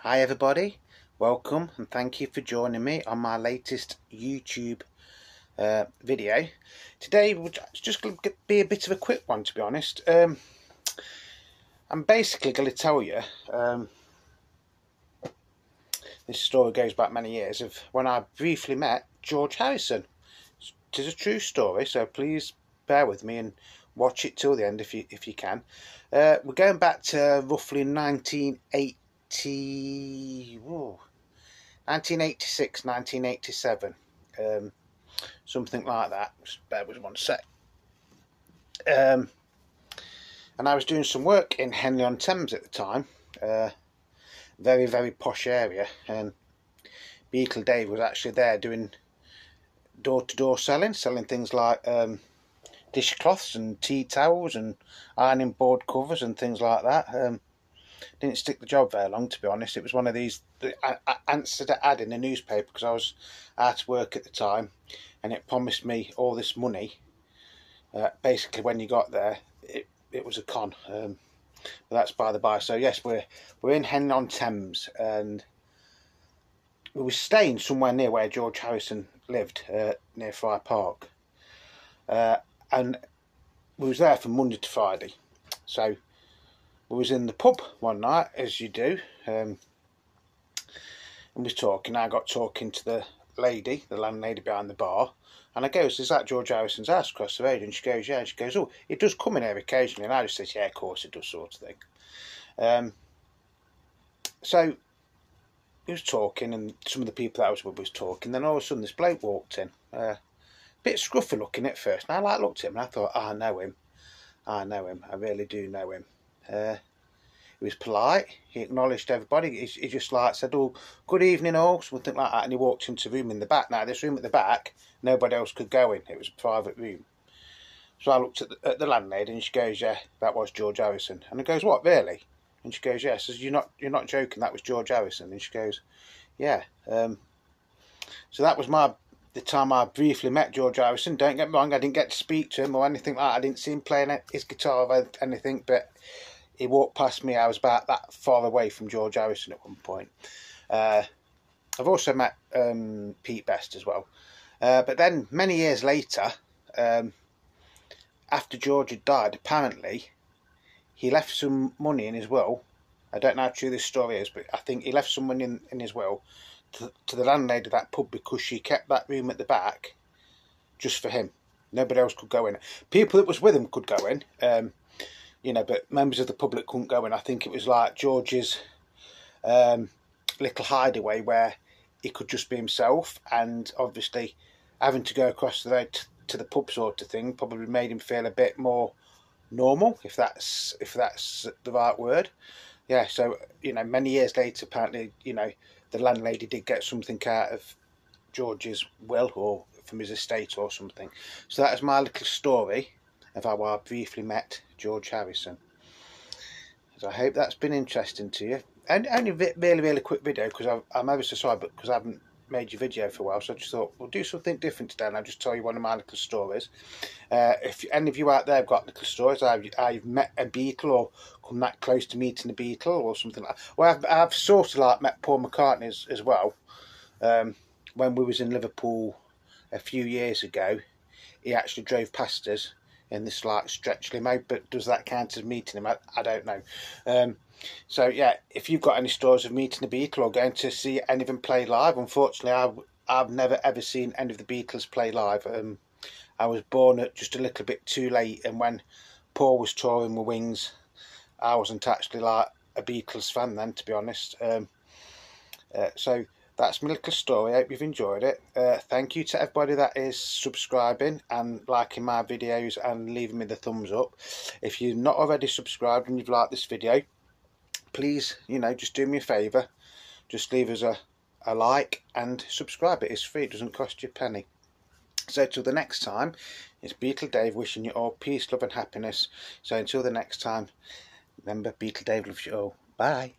Hi everybody, welcome and thank you for joining me on my latest YouTube video. Today it's just going to be a bit of a quick one, to be honest. I'm basically going to tell you, this story goes back many years, of when I briefly met George Harrison. It is a true story, so please bear with me and watch it till the end if you can. We're going back to roughly 1986, 1987, something like that. Just bear with one sec. And I was doing some work in Henley-on-Thames at the time, very, very posh area, and Beetle Dave was actually there doing door-to-door selling things like dishcloths and tea towels and ironing board covers and things like that. Didn't stick the job very long, to be honest. It was one of these that I answered an ad in the newspaper because I was out of work at the time, and it promised me all this money. Basically, when you got there, it was a con. But that's by the by. So yes, we're in Henley-on-Thames, and we were staying somewhere near where George Harrison lived, near Friar Park, and we was there from Monday to Friday. So we was in the pub one night, as you do, and we was talking. I got talking to the lady, the landlady behind the bar, and I goes, "Is that George Harrison's house across the road?" And she goes, "Yeah." And she goes, "Oh, it does come in here occasionally." And I just said, "Yeah, of course it does," sort of thing. So he was talking, and some of the people that I was with was talking. Then all of a sudden, this bloke walked in, a bit scruffy looking at first. And I looked at him, and I thought, I know him. I really do know him. He was polite. He acknowledged everybody. He just like said, "Oh, good evening all," something like that. And he walked into the room in the back. Now, this room at the back, nobody else could go in. It was a private room. So I looked at the landlady, and she goes, "Yeah, that was George Harrison." And I goes, "What, really?" And she goes, "Yes." I says, "You're not joking, that was George Harrison?" And she goes, "Yeah." So that was the time I briefly met George Harrison. Don't get me wrong, I didn't get to speak to him or anything like that. I didn't see him playing his guitar or anything, but he walked past me. I was about that far away from George Harrison at one point. I've also met Pete Best as well. But then many years later, after George had died, apparently he left some money in his will. I don't know how true this story is, but I think he left some money in his will to the landlady of that pub, because she kept that room at the back just for him. Nobody else could go in. People that was with him could go in, you know, but members of the public couldn't go in. I think it was like George's little hideaway where he could just be himself, and obviously having to go across the road to the pub sort of thing probably made him feel a bit more normal, if that's the right word. Yeah, so, you know, many years later, apparently, you know, the landlady did get something out of George's will or from his estate or something. So that is my little story of how I briefly met George Harrison. So I hope that's been interesting to you. And only really quick video, because I'm ever so sorry, but because I haven't made your video for a while, so I just thought we'll do something different today, and I'll just tell you one of my little stories. If any of you out there have got little stories, I've met a Beatle or come that close to meeting a Beatle or something like that. Well, I've sort of like met Paul McCartney as well. When we was in Liverpool a few years ago, he actually drove past us in this like stretch limo, but does that count as meeting him? I don't know. So yeah, if you've got any stories of meeting a Beatle or going to see any of them play live, unfortunately I've never ever seen any of the Beatles play live. I was born at just a little bit too late, and when Paul was touring with Wings, I wasn't actually like a Beatles fan then, to be honest. So that's my little story. I hope you've enjoyed it. Thank you to everybody that is subscribing and liking my videos and leaving me the thumbs up. If you're not already subscribed and you've liked this video, please, you know, just do me a favour. Just leave us a like and subscribe. It is free. It doesn't cost you a penny. So till the next time, it's Beetle Dave wishing you all peace, love and happiness. So until the next time, remember, Beetle Dave loves you all. Bye.